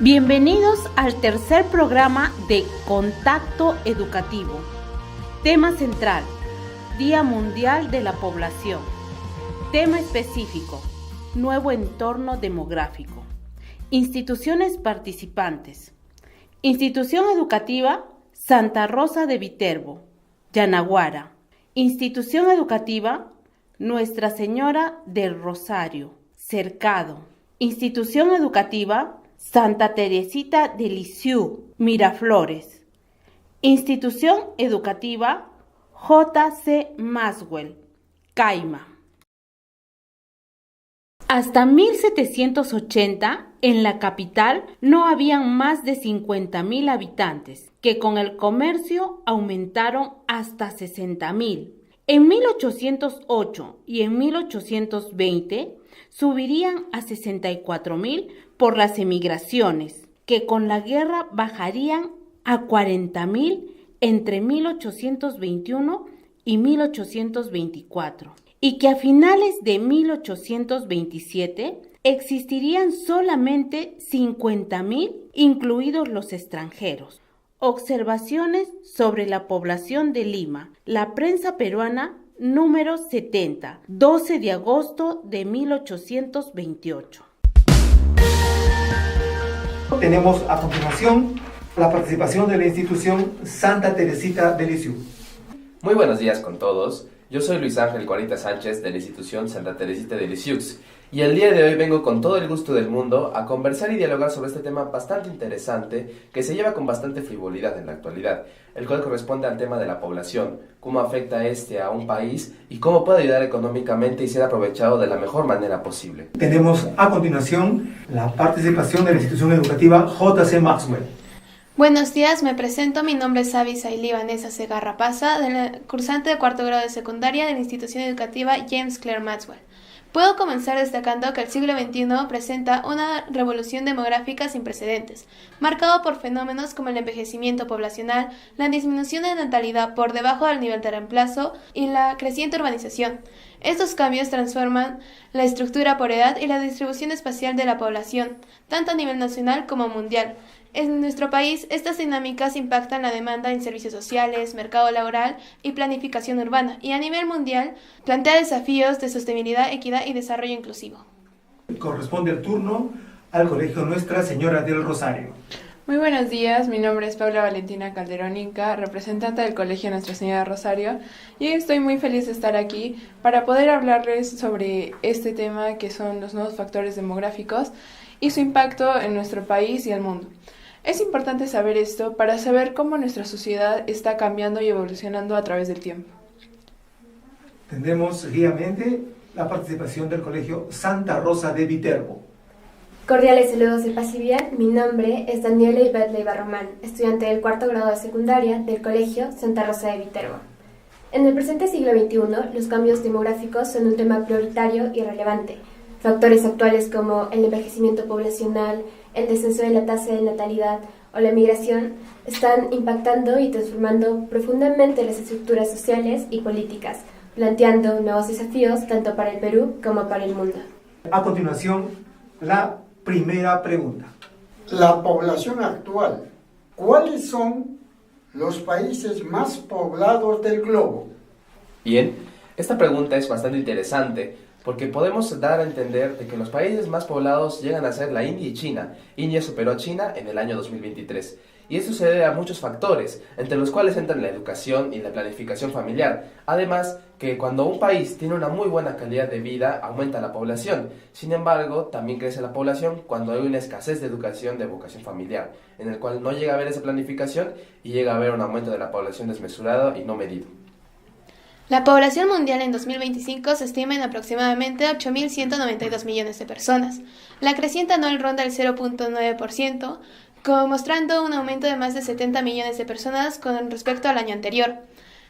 Bienvenidos al tercer programa de Contacto Educativo. Tema central: Día Mundial de la Población. Tema específico: Nuevo entorno demográfico. Instituciones participantes: Institución Educativa Santa Rosa de Viterbo, Yanaguara. Institución Educativa Nuestra Señora del Rosario, Cercado. Institución Educativa Santa Teresita de Lisieux, Miraflores. Institución Educativa J.C. Maxwell, Caima. Hasta 1780, en la capital no habían más de 50,000 habitantes, que con el comercio aumentaron hasta 60,000. En 1808 y en 1820 subirían a 64,000 por las emigraciones, que con la guerra bajarían a 40,000 entre 1821 y 1824, y que a finales de 1827 existirían solamente 50,000, incluidos los extranjeros. Observaciones sobre la población de Lima. La prensa peruana, número 70, 12 de agosto de 1828. Tenemos a continuación la participación de la institución Santa Teresita de Lisieux. Muy buenos días con todos. Yo soy Luis Ángel Cuarita Sánchez de la institución Santa Teresita de Lisieux y el día de hoy vengo con todo el gusto del mundo a conversar y dialogar sobre este tema bastante interesante que se lleva con bastante frivolidad en la actualidad, el cual corresponde al tema de la población, cómo afecta a un país y cómo puede ayudar económicamente y ser aprovechado de la mejor manera posible. Tenemos a continuación la participación de la institución educativa J.C. Maxwell. Buenos días, me presento, mi nombre es Avi Sailí Vanessa Segarra Paza, cursante de cuarto grado de secundaria de la institución educativa James Clerk Maxwell. Puedo comenzar destacando que el siglo XXI presenta una revolución demográfica sin precedentes, marcado por fenómenos como el envejecimiento poblacional, la disminución de natalidad por debajo del nivel de reemplazo y la creciente urbanización. Estos cambios transforman la estructura por edad y la distribución espacial de la población, tanto a nivel nacional como mundial. En nuestro país, estas dinámicas impactan la demanda en servicios sociales, mercado laboral y planificación urbana, y a nivel mundial plantea desafíos de sostenibilidad, equidad y desarrollo inclusivo. Corresponde el turno al Colegio Nuestra Señora del Rosario. Muy buenos días, mi nombre es Paula Valentina Calderón Inca, representante del Colegio Nuestra Señora del Rosario, y hoy estoy muy feliz de estar aquí para poder hablarles sobre este tema que son los nuevos factores demográficos y su impacto en nuestro país y el mundo. Es importante saber esto para saber cómo nuestra sociedad está cambiando y evolucionando a través del tiempo. Tendremos seguidamente la participación del Colegio Santa Rosa de Viterbo. Cordiales saludos de paz y bien, mi nombre es Daniela Ivette Leiva Román, estudiante del cuarto grado de secundaria del Colegio Santa Rosa de Viterbo. En el presente siglo XXI, los cambios demográficos son un tema prioritario y relevante. Factores actuales como el envejecimiento poblacional, el descenso de la tasa de natalidad o la migración están impactando y transformando profundamente las estructuras sociales y políticas, planteando nuevos desafíos tanto para el Perú como para el mundo. A continuación, la primera pregunta. La población actual, ¿cuáles son los países más poblados del globo? Bien, esta pregunta es bastante interesante porque podemos dar a entender de que los países más poblados llegan a ser la India y China. India superó a China en el año 2023. Y esto se debe a muchos factores, entre los cuales entran la educación y la planificación familiar. Además, que cuando un país tiene una muy buena calidad de vida, aumenta la población. Sin embargo, también crece la población cuando hay una escasez de educación de vocación familiar, en el cual no llega a haber esa planificación y llega a haber un aumento de la población desmesurado y no medido. La población mundial en 2025 se estima en aproximadamente 8.192 millones de personas. La creciente anual ronda el 0.9%, mostrando un aumento de más de 70 millones de personas con respecto al año anterior,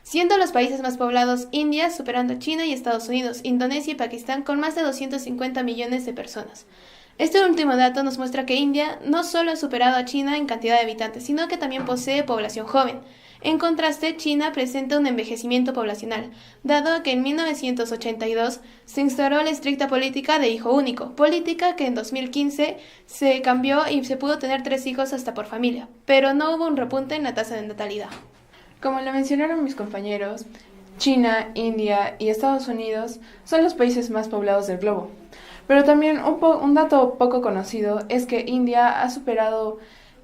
siendo los países más poblados India, superando a China y Estados Unidos, Indonesia y Pakistán con más de 250 millones de personas. Este último dato nos muestra que India no solo ha superado a China en cantidad de habitantes, sino que también posee población joven. En contraste, China presenta un envejecimiento poblacional, dado que en 1982 se instauró la estricta política de hijo único, política que en 2015 se cambió y se pudo tener 3 hijos hasta por familia, pero no hubo un repunte en la tasa de natalidad. Como lo mencionaron mis compañeros, China, India y Estados Unidos son los países más poblados del globo. Pero también un dato poco conocido es que India ha superado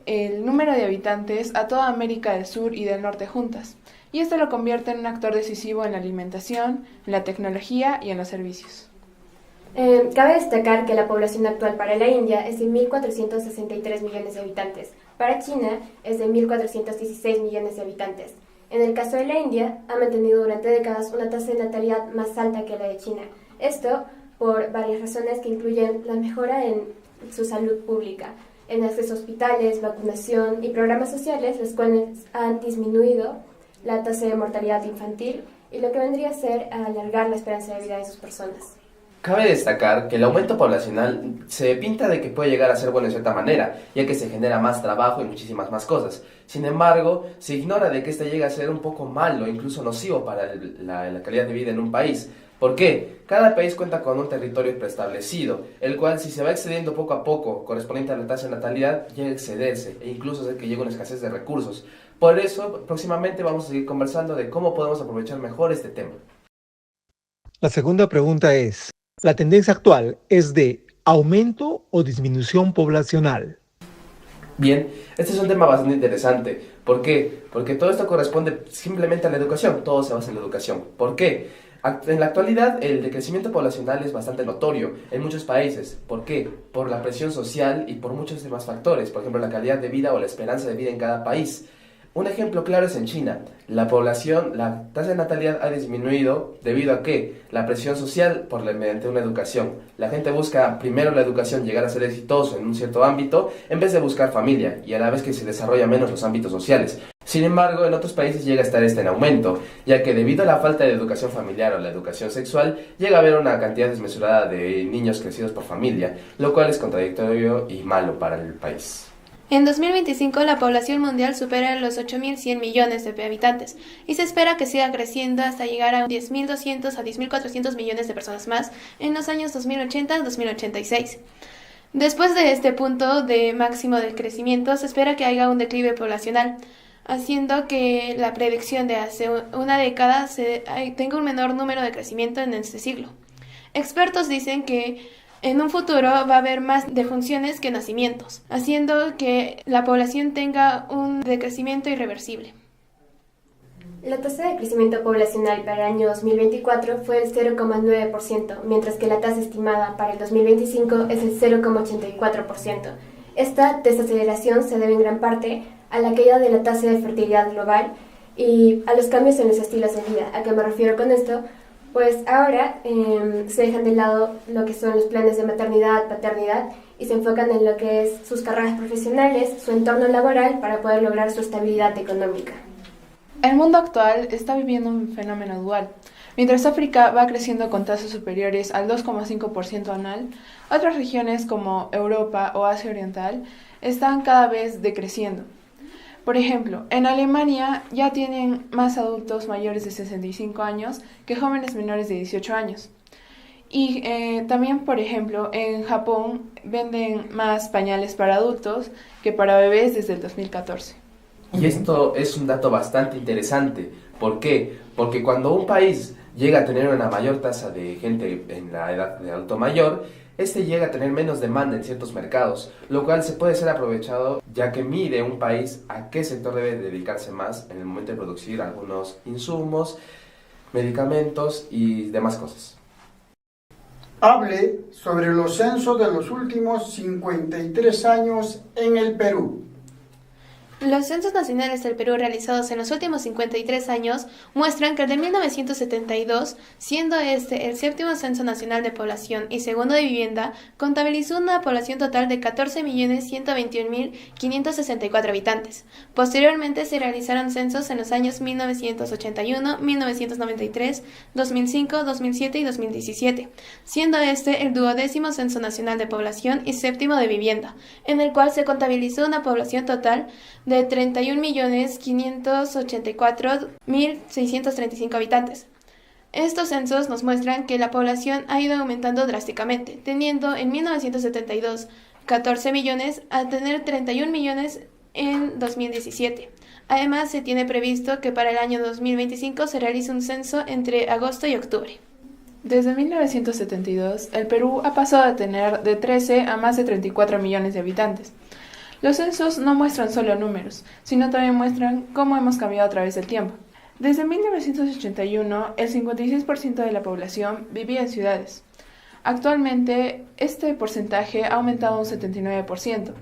el número de habitantes a toda América del Sur y del Norte juntas, y esto lo convierte en un actor decisivo en la alimentación, en la tecnología y en los servicios. Cabe destacar que la población actual para la India es de 1.463 millones de habitantes. Para China es de 1.416 millones de habitantes. En el caso de la India, ha mantenido durante décadas una tasa de natalidad más alta que la de China. Esto por varias razones que incluyen la mejora en su salud pública, en acceso a hospitales, vacunación y programas sociales, los cuales han disminuido la tasa de mortalidad infantil y lo que vendría a ser alargar la esperanza de vida de sus personas. Cabe destacar que el aumento poblacional se pinta de que puede llegar a ser bueno de cierta manera, ya que se genera más trabajo y muchísimas más cosas. Sin embargo, se ignora de que este llega a ser un poco malo, incluso nocivo para la calidad de vida en un país. ¿Por qué? Cada país cuenta con un territorio preestablecido, el cual si se va excediendo poco a poco, correspondiente a la tasa de natalidad, llega a excederse e incluso hacer que llegue una escasez de recursos. Por eso, próximamente vamos a seguir conversando de cómo podemos aprovechar mejor este tema. La segunda pregunta es, ¿la tendencia actual es de aumento o disminución poblacional? Bien, este es un tema bastante interesante. ¿Por qué? Porque todo esto corresponde simplemente a la educación, todo se basa en la educación. ¿Por qué? En la actualidad, el decrecimiento poblacional es bastante notorio en muchos países. ¿Por qué? Por la presión social y por muchos demás factores, por ejemplo, la calidad de vida o la esperanza de vida en cada país. Un ejemplo claro es en China. La tasa de natalidad ha disminuido debido a que la presión social mediante una educación. La gente busca primero la educación, llegar a ser exitoso en un cierto ámbito, en vez de buscar familia, y a la vez que se desarrolla menos los ámbitos sociales. Sin embargo, en otros países llega a estar en aumento, ya que debido a la falta de educación familiar o la educación sexual, llega a haber una cantidad desmesurada de niños crecidos por familia, lo cual es contradictorio y malo para el país. En 2025 la población mundial supera los 8.100 millones de habitantes y se espera que siga creciendo hasta llegar a 10.200 a 10.400 millones de personas más en los años 2080-2086. Después de este punto de máximo de crecimiento se espera que haya un declive poblacional, haciendo que la predicción de hace una década tenga un menor número de crecimiento en este siglo. Expertos dicen que en un futuro va a haber más defunciones que nacimientos, haciendo que la población tenga un decrecimiento irreversible. La tasa de crecimiento poblacional para el año 2024 fue el 0,9%, mientras que la tasa estimada para el 2025 es el 0,84%. Esta desaceleración se debe en gran parte a la caída de la tasa de fertilidad global y a los cambios en los estilos de vida. ¿A qué me refiero con esto? Pues ahora se dejan de lado lo que son los planes de maternidad, paternidad y se enfocan en lo que es sus carreras profesionales, su entorno laboral para poder lograr su estabilidad económica. El mundo actual está viviendo un fenómeno dual. Mientras África va creciendo con tasas superiores al 2,5% anual, otras regiones como Europa o Asia Oriental están cada vez decreciendo. Por ejemplo, en Alemania ya tienen más adultos mayores de 65 años que jóvenes menores de 18 años. Y también, por ejemplo, en Japón venden más pañales para adultos que para bebés desde el 2014. Y esto es un dato bastante interesante. ¿Por qué? Porque cuando un país llega a tener una mayor tasa de gente en la edad de adulto mayor, este llega a tener menos demanda en ciertos mercados, lo cual se puede ser aprovechado ya que mide un país a qué sector debe dedicarse más en el momento de producir algunos insumos, medicamentos y demás cosas. Hable sobre los censos de los últimos 53 años en el Perú. Los censos nacionales del Perú realizados en los últimos 53 años muestran que el de 1972, siendo este el séptimo censo nacional de población y segundo de vivienda, contabilizó una población total de 14.121.564 habitantes. Posteriormente se realizaron censos en los años 1981, 1993, 2005, 2007 y 2017, siendo este el duodécimo censo nacional de población y séptimo de vivienda, en el cual se contabilizó una población total de 31.584.635 habitantes. Estos censos nos muestran que la población ha ido aumentando drásticamente, teniendo en 1972 14 millones a tener 31 millones en 2017. Además, se tiene previsto que para el año 2025 se realice un censo entre agosto y octubre. Desde 1972, el Perú ha pasado de tener de 13 a más de 34 millones de habitantes. Los censos no muestran solo números, sino también muestran cómo hemos cambiado a través del tiempo. Desde 1981, el 56% de la población vivía en ciudades. Actualmente, este porcentaje ha aumentado un 79%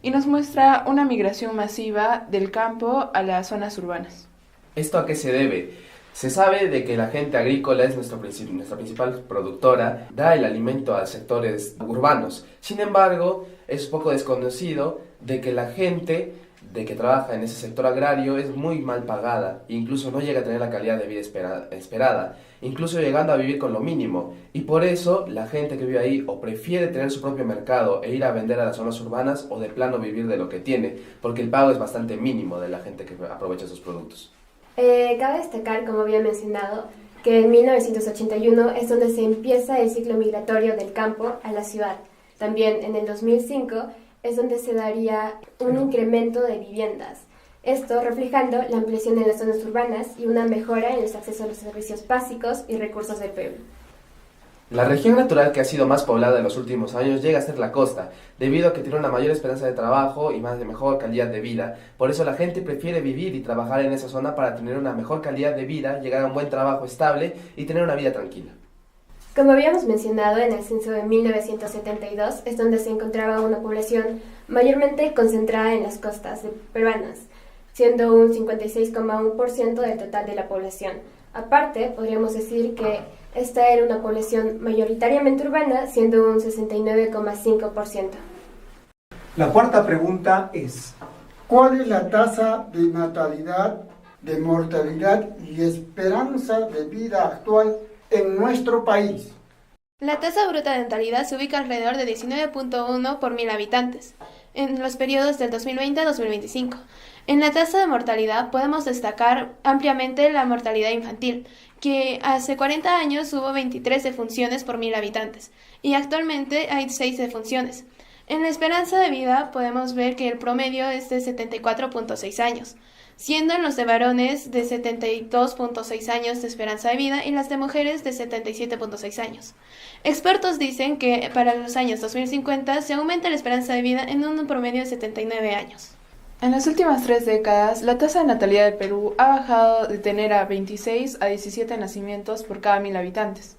y nos muestra una migración masiva del campo a las zonas urbanas. ¿Esto a qué se debe? Se sabe de que la gente agrícola es nuestra principal productora, da el alimento a sectores urbanos. Sin embargo, es poco desconocido de que la gente de que trabaja en ese sector agrario es muy mal pagada, incluso no llega a tener la calidad de vida esperada, incluso llegando a vivir con lo mínimo. Y por eso la gente que vive ahí o prefiere tener su propio mercado e ir a vender a las zonas urbanas o de plano vivir de lo que tiene, porque el pago es bastante mínimo de la gente que aprovecha sus productos. Cabe destacar, como había mencionado, que en 1981 es donde se empieza el ciclo migratorio del campo a la ciudad. También en el 2005 es donde se daría un incremento de viviendas. Esto reflejando la ampliación en las zonas urbanas y una mejora en el acceso a los servicios básicos y recursos del pueblo. La región natural que ha sido más poblada en los últimos años llega a ser la costa, debido a que tiene una mayor esperanza de trabajo y de mejor calidad de vida. Por eso la gente prefiere vivir y trabajar en esa zona para tener una mejor calidad de vida, llegar a un buen trabajo estable y tener una vida tranquila. Como habíamos mencionado, en el censo de 1972 es donde se encontraba una población mayormente concentrada en las costas peruanas, siendo un 56,1% del total de la población. Aparte, podríamos decir que esta era una población mayoritariamente urbana, siendo un 69,5%. La cuarta pregunta es: ¿Cuál es la tasa de natalidad, de mortalidad y esperanza de vida actual en nuestro país? La tasa bruta de natalidad se ubica alrededor de 19.1 por 1.000 habitantes en los periodos del 2020 a 2025. En la tasa de mortalidad podemos destacar ampliamente la mortalidad infantil, que hace 40 años hubo 23 defunciones por 1.000 habitantes y actualmente hay 6 defunciones. En la esperanza de vida podemos ver que el promedio es de 74.6 años, siendo en los de varones de 72.6 años de esperanza de vida y las de mujeres de 77.6 años. Expertos dicen que para los años 2050 se aumenta la esperanza de vida en un promedio de 79 años. En las últimas 3 décadas, la tasa de natalidad del Perú ha bajado de tener a 26 a 17 nacimientos por cada 1.000 habitantes.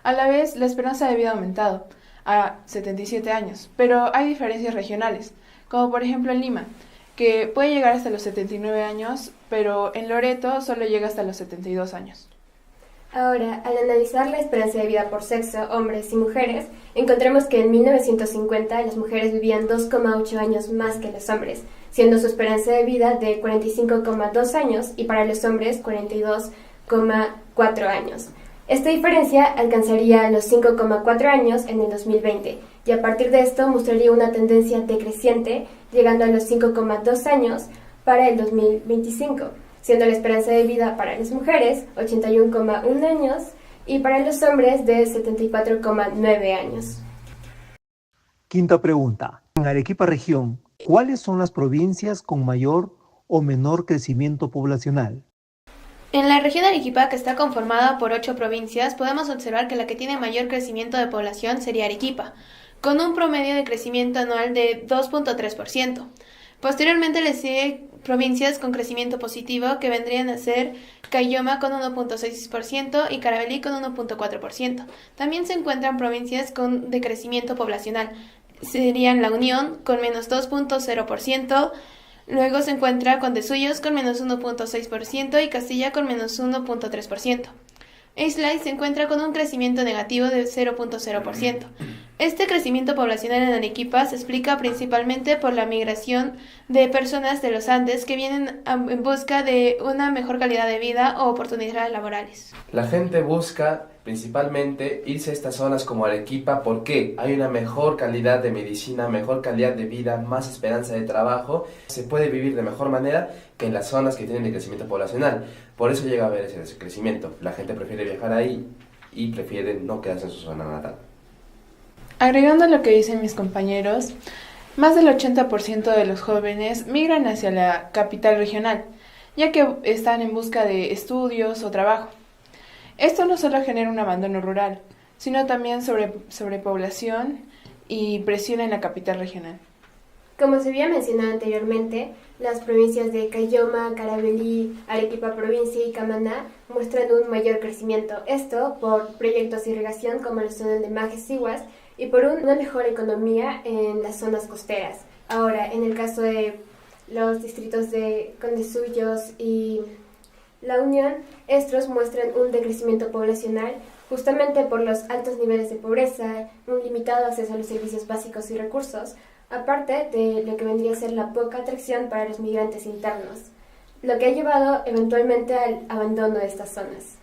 A la vez, la esperanza de vida ha aumentado a 77 años, pero hay diferencias regionales, como por ejemplo en Lima, que puede llegar hasta los 79 años, pero en Loreto solo llega hasta los 72 años. Ahora, al analizar la esperanza de vida por sexo, hombres y mujeres, encontramos que en 1950 las mujeres vivían 2,8 años más que los hombres, siendo su esperanza de vida de 45,2 años y para los hombres 42,4 años. Esta diferencia alcanzaría los 5,4 años en el 2020 y a partir de esto mostraría una tendencia decreciente, llegando a los 5,2 años para el 2025, siendo la esperanza de vida para las mujeres 81,1 años y para los hombres de 74,9 años. Quinta pregunta. En Arequipa región, ¿cuáles son las provincias con mayor o menor crecimiento poblacional? En la región de Arequipa, que está conformada por 8 provincias, podemos observar que la que tiene mayor crecimiento de población sería Arequipa, con un promedio de crecimiento anual de 2.3%. Posteriormente le sigue provincias con crecimiento positivo que vendrían a ser Caylloma con 1.6% y Carabalí con 1.4%. También se encuentran provincias con decrecimiento poblacional, serían La Unión con menos 2.0%, Luego se encuentra Condesuyos con menos 1.6% y Castilla con menos 1.3%. Islay se encuentra con un crecimiento negativo de 0.0%. Este crecimiento poblacional en Arequipa se explica principalmente por la migración de personas de los Andes que vienen en busca de una mejor calidad de vida o oportunidades laborales. La gente busca principalmente irse a estas zonas como Arequipa porque hay una mejor calidad de medicina, mejor calidad de vida, más esperanza de trabajo. Se puede vivir de mejor manera que en las zonas que tienen el crecimiento poblacional. Por eso llega a haber ese crecimiento. La gente prefiere viajar ahí y prefiere no quedarse en su zona natal. Agregando lo que dicen mis compañeros, más del 80% de los jóvenes migran hacia la capital regional, ya que están en busca de estudios o trabajo. Esto no solo genera un abandono rural, sino también sobrepoblación y presión en la capital regional. Como se había mencionado anteriormente, las provincias de Caylloma, Carabalí, Arequipa provincia y Camaná muestran un mayor crecimiento. Esto por proyectos de irrigación como lo son el de Majes Iguas y por una mejor economía en las zonas costeras. Ahora, en el caso de los distritos de Condesuyos y La Unión, estos muestran un decrecimiento poblacional justamente por los altos niveles de pobreza, un limitado acceso a los servicios básicos y recursos, aparte de lo que vendría a ser la poca atracción para los migrantes internos, lo que ha llevado eventualmente al abandono de estas zonas.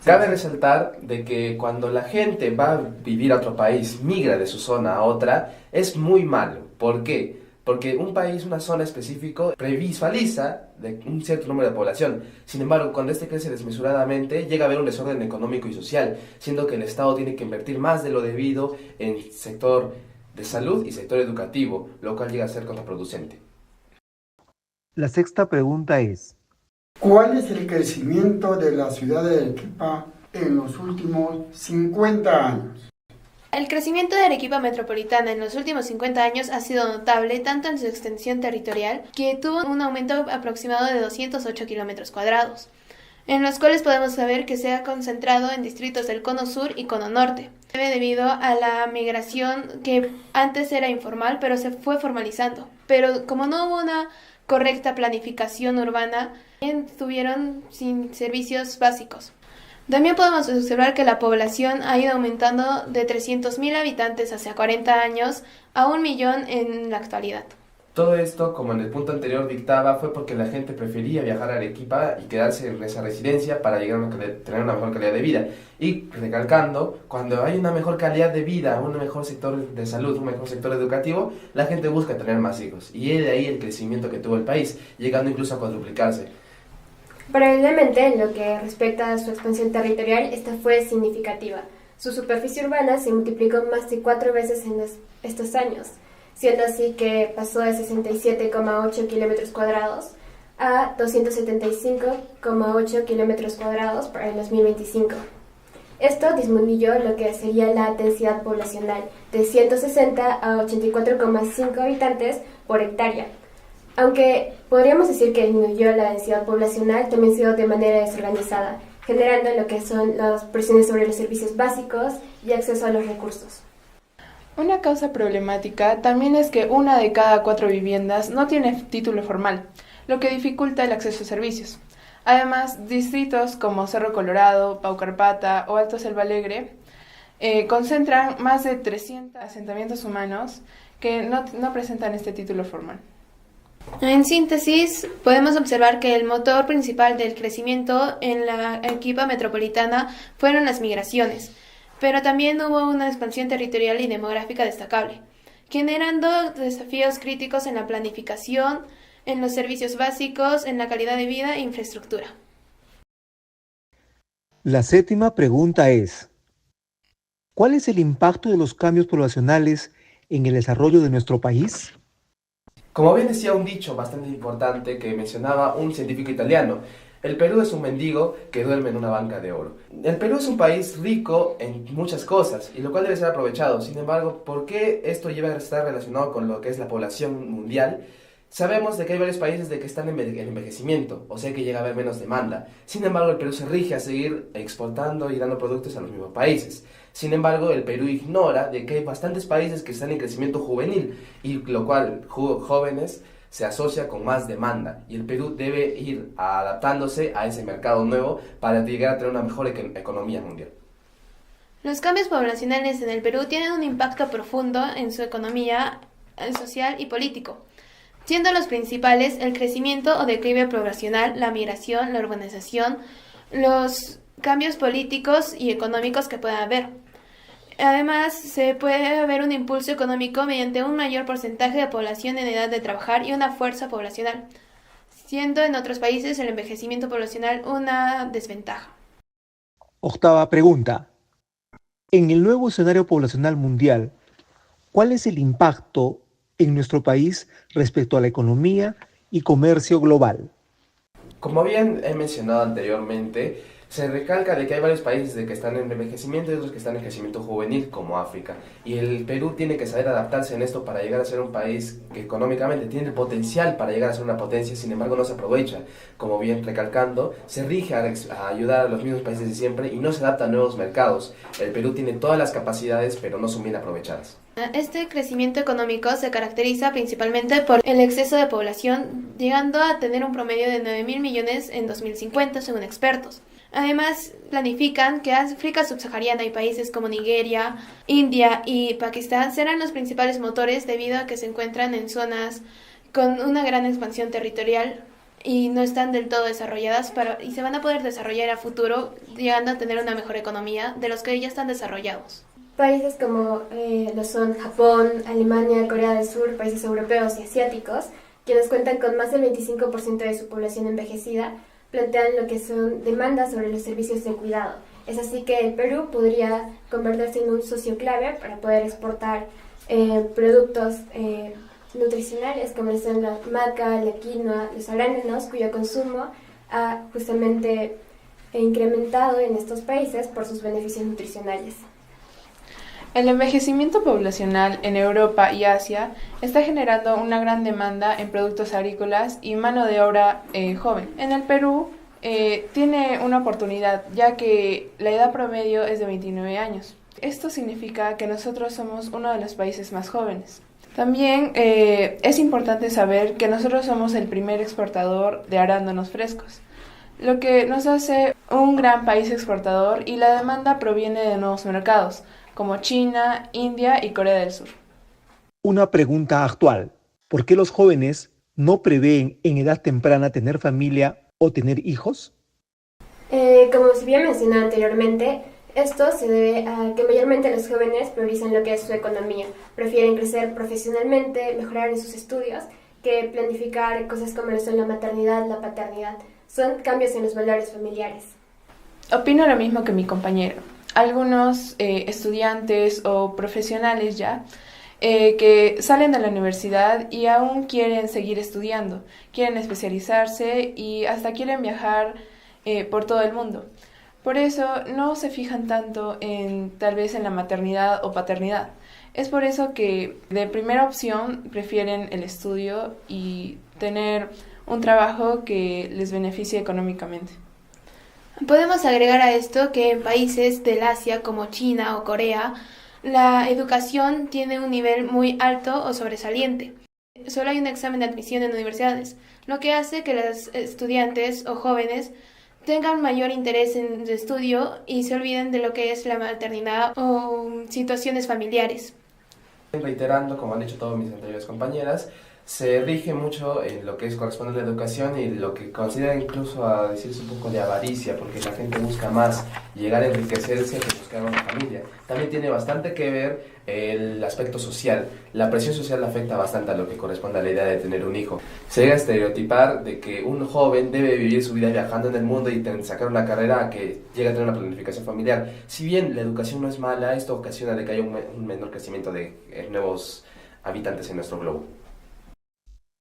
Cabe resaltar de que cuando la gente va a vivir a otro país, migra de su zona a otra, es muy malo. ¿Por qué? Porque un país, una zona específica, previsualiza de un cierto número de población. Sin embargo, cuando este crece desmesuradamente, llega a haber un desorden económico y social, siendo que el Estado tiene que invertir más de lo debido en sector de salud y sector educativo, lo cual llega a ser contraproducente. La sexta pregunta es: ¿cuál es el crecimiento de la ciudad de Arequipa en los últimos 50 años? El crecimiento de Arequipa metropolitana en los últimos 50 años ha sido notable tanto en su extensión territorial, que tuvo un aumento aproximado de 208 kilómetros cuadrados, en los cuales podemos saber que se ha concentrado en distritos del Cono Sur y Cono Norte, debido a la migración que antes era informal, pero se fue formalizando. Pero como no hubo una correcta planificación urbana, estuvieron sin servicios básicos. También podemos observar que la población ha ido aumentando de 300.000 habitantes hace 40 años a 1 millón en la actualidad. Todo esto, como en el punto anterior dictaba, fue porque la gente prefería viajar a Arequipa y quedarse en esa residencia para llegar a tener una mejor calidad de vida. Y recalcando, cuando hay una mejor calidad de vida, un mejor sector de salud, un mejor sector educativo, la gente busca tener más hijos. Y es de ahí el crecimiento que tuvo el país, llegando incluso a cuadruplicarse. Paralelamente, en lo que respecta a su expansión territorial, esta fue significativa. Su superficie urbana se multiplicó más de 4 veces en estos años, siendo así que pasó de 67,8 kilómetros cuadrados a 275,8 kilómetros cuadrados para el 2025. Esto disminuyó lo que sería la densidad poblacional de 160 a 84,5 habitantes por hectárea. Aunque podríamos decir que disminuyó la densidad poblacional, también ha sido de manera desorganizada, generando lo que son las presiones sobre los servicios básicos y acceso a los recursos. Una causa problemática también es que 1 de cada 4 viviendas no tiene título formal, lo que dificulta el acceso a servicios. Además, distritos como Cerro Colorado, Paucarpata o Alto Selva Alegre concentran más de 300 asentamientos humanos que no presentan este título formal. En síntesis, podemos observar que el motor principal del crecimiento en la Arequipa metropolitana fueron las migraciones, pero también hubo una expansión territorial y demográfica destacable, generando desafíos críticos en la planificación, en los servicios básicos, en la calidad de vida e infraestructura. La séptima pregunta es: ¿cuál es el impacto de los cambios poblacionales en el desarrollo de nuestro país? Como bien decía un dicho bastante importante que mencionaba un científico italiano, el Perú es un mendigo que duerme en una banca de oro. El Perú es un país rico en muchas cosas, y lo cual debe ser aprovechado. Sin embargo, ¿por qué esto lleva a estar relacionado con lo que es la población mundial? Sabemos de que hay varios países de que están en envejecimiento, o sea que llega a haber menos demanda. Sin embargo, el Perú se rige a seguir exportando y dando productos a los mismos países. Sin embargo, el Perú ignora de que hay bastantes países que están en crecimiento juvenil, y lo cual jóvenes se asocia con más demanda y el Perú debe ir adaptándose a ese mercado nuevo para llegar a tener una mejor economía mundial. Los cambios poblacionales en el Perú tienen un impacto profundo en su economía social y político, siendo los principales el crecimiento o declive poblacional, la migración, la urbanización, los cambios políticos y económicos que pueda haber. Además, se puede haber un impulso económico mediante un mayor porcentaje de población en edad de trabajar y una fuerza poblacional, siendo en otros países el envejecimiento poblacional una desventaja. Octava pregunta. En el nuevo escenario poblacional mundial, ¿cuál es el impacto en nuestro país respecto a la economía y comercio global? Como bien he mencionado anteriormente, se recalca de que hay varios países que están en envejecimiento y otros que están en crecimiento juvenil, como África. Y el Perú tiene que saber adaptarse en esto para llegar a ser un país que económicamente tiene el potencial para llegar a ser una potencia, sin embargo no se aprovecha. Como bien recalcando, se rige a ayudar a los mismos países de siempre y no se adapta a nuevos mercados. El Perú tiene todas las capacidades, pero no son bien aprovechadas. Este crecimiento económico se caracteriza principalmente por el exceso de población, llegando a tener un promedio de 9.000 millones en 2050, según expertos. Además, planifican que África subsahariana y países como Nigeria, India y Pakistán serán los principales motores debido a que se encuentran en zonas con una gran expansión territorial y no están del todo desarrolladas y se van a poder desarrollar a futuro, llegando a tener una mejor economía de los que ya están desarrollados. Países como lo son Japón, Alemania, Corea del Sur, países europeos y asiáticos, quienes cuentan con más del 25% de su población envejecida, plantean lo que son demandas sobre los servicios de cuidado. Es así que el Perú podría convertirse en un socio clave para poder exportar productos nutricionales como son la maca, la quinoa, los arándanos, cuyo consumo ha justamente incrementado en estos países por sus beneficios nutricionales. El envejecimiento poblacional en Europa y Asia está generando una gran demanda en productos agrícolas y mano de obra joven. En el Perú tiene una oportunidad, ya que la edad promedio es de 29 años. Esto significa que nosotros somos uno de los países más jóvenes. También es importante saber que nosotros somos el primer exportador de arándanos frescos, lo que nos hace un gran país exportador, y la demanda proviene de nuevos mercados, como China, India y Corea del Sur. Una pregunta actual. ¿Por qué los jóvenes no prevén en edad temprana tener familia o tener hijos? Como se había mencionado anteriormente, esto se debe a que mayormente los jóvenes priorizan lo que es su economía. Prefieren crecer profesionalmente, mejorar en sus estudios, que planificar cosas como lo son la maternidad, la paternidad. Son cambios en los valores familiares. Opino lo mismo que mi compañero. Algunos estudiantes o profesionales ya que salen de la universidad y aún quieren seguir estudiando, quieren especializarse y hasta quieren viajar por todo el mundo. Por eso no se fijan tanto tal vez en la maternidad o paternidad. Es por eso que de primera opción prefieren el estudio y tener un trabajo que les beneficie económicamente. Podemos agregar a esto que en países del Asia como China o Corea, la educación tiene un nivel muy alto o sobresaliente. Solo hay un examen de admisión en universidades, lo que hace que los estudiantes o jóvenes tengan mayor interés en el estudio y se olviden de lo que es la maternidad o situaciones familiares. Reiterando, como han dicho todas mis anteriores compañeras, se rige mucho en lo que corresponde a la educación y lo que considera incluso a decirse un poco de avaricia, porque la gente busca más llegar a enriquecerse que buscar una familia. También tiene bastante que ver el aspecto social. La presión social afecta bastante a lo que corresponde a la idea de tener un hijo. Se llega a estereotipar de que un joven debe vivir su vida viajando en el mundo y sacar una carrera que llegue a tener una planificación familiar. Si bien la educación no es mala, esto ocasiona de que haya un menor crecimiento de nuevos habitantes en nuestro globo.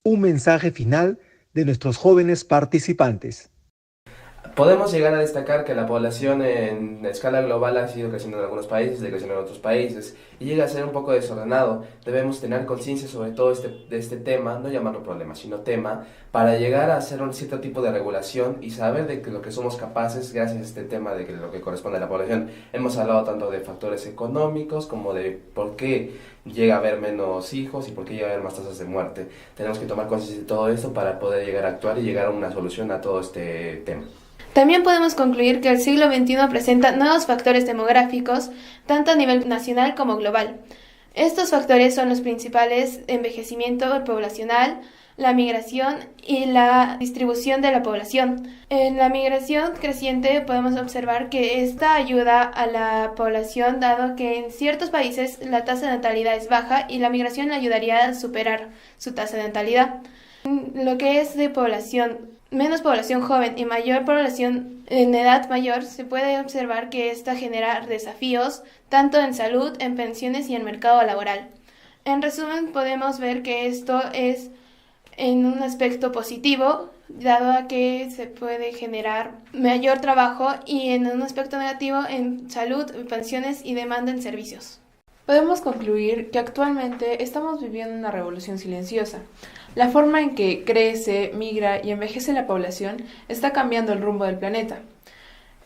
Un mensaje final de nuestros jóvenes participantes. Podemos llegar a destacar que la población en escala global ha sido creciendo en algunos países, decreciendo en otros países, y llega a ser un poco desordenado. Debemos tener conciencia sobre todo de este tema, no llamarlo problema, sino tema, para llegar a hacer un cierto tipo de regulación y saber de lo que somos capaces gracias a este tema de lo que corresponde a la población. Hemos hablado tanto de factores económicos como de por qué llega a haber menos hijos y por qué llega a haber más tasas de muerte. Tenemos que tomar conciencia de todo esto para poder llegar a actuar y llegar a una solución a todo este tema. También podemos concluir que el siglo XXI presenta nuevos factores demográficos, tanto a nivel nacional como global. Estos factores son los principales: envejecimiento poblacional, la migración y la distribución de la población. En la migración creciente podemos observar que esta ayuda a la población, dado que en ciertos países la tasa de natalidad es baja y la migración ayudaría a superar su tasa de natalidad. Lo que es de población, menos población joven y mayor población en edad mayor, se puede observar que esta genera desafíos tanto en salud, en pensiones y en mercado laboral. En resumen, podemos ver que esto es en un aspecto positivo, dado a que se puede generar mayor trabajo, y en un aspecto negativo en salud, pensiones y demanda en servicios. Podemos concluir que actualmente estamos viviendo una revolución silenciosa. La forma en que crece, migra y envejece la población está cambiando el rumbo del planeta.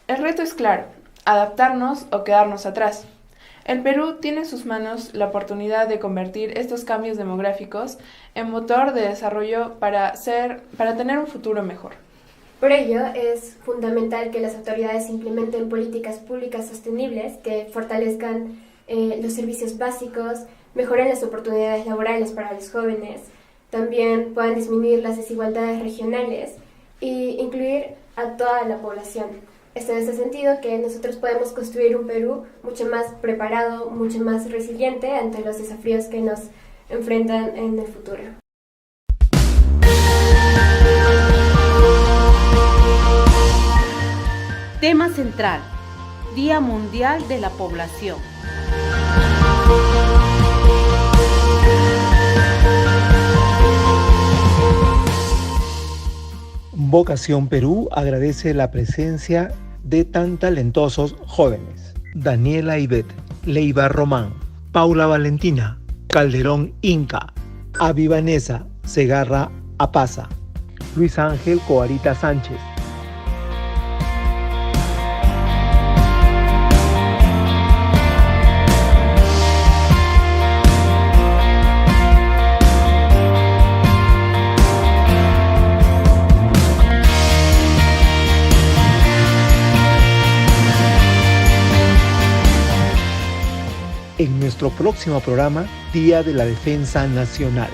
El reto es claro: adaptarnos o quedarnos atrás. El Perú tiene en sus manos la oportunidad de convertir estos cambios demográficos en motor de desarrollo para tener un futuro mejor. Por ello, es fundamental que las autoridades implementen políticas públicas sostenibles que fortalezcan los servicios básicos, mejoren las oportunidades laborales para los jóvenes, también puedan disminuir las desigualdades regionales e incluir a toda la población. Es en ese sentido que nosotros podemos construir un Perú mucho más preparado, mucho más resiliente ante los desafíos que nos enfrentan en el futuro. Tema central: Día Mundial de la Población. Vocación Perú agradece la presencia de tan talentosos jóvenes: Daniela Ivette Leiva Román, Paula Valentina Calderón Inca, Avi Vanessa Segarra Apaza, Luis Ángel Coarita Sánchez, en nuestro próximo programa, Día de la Defensa Nacional.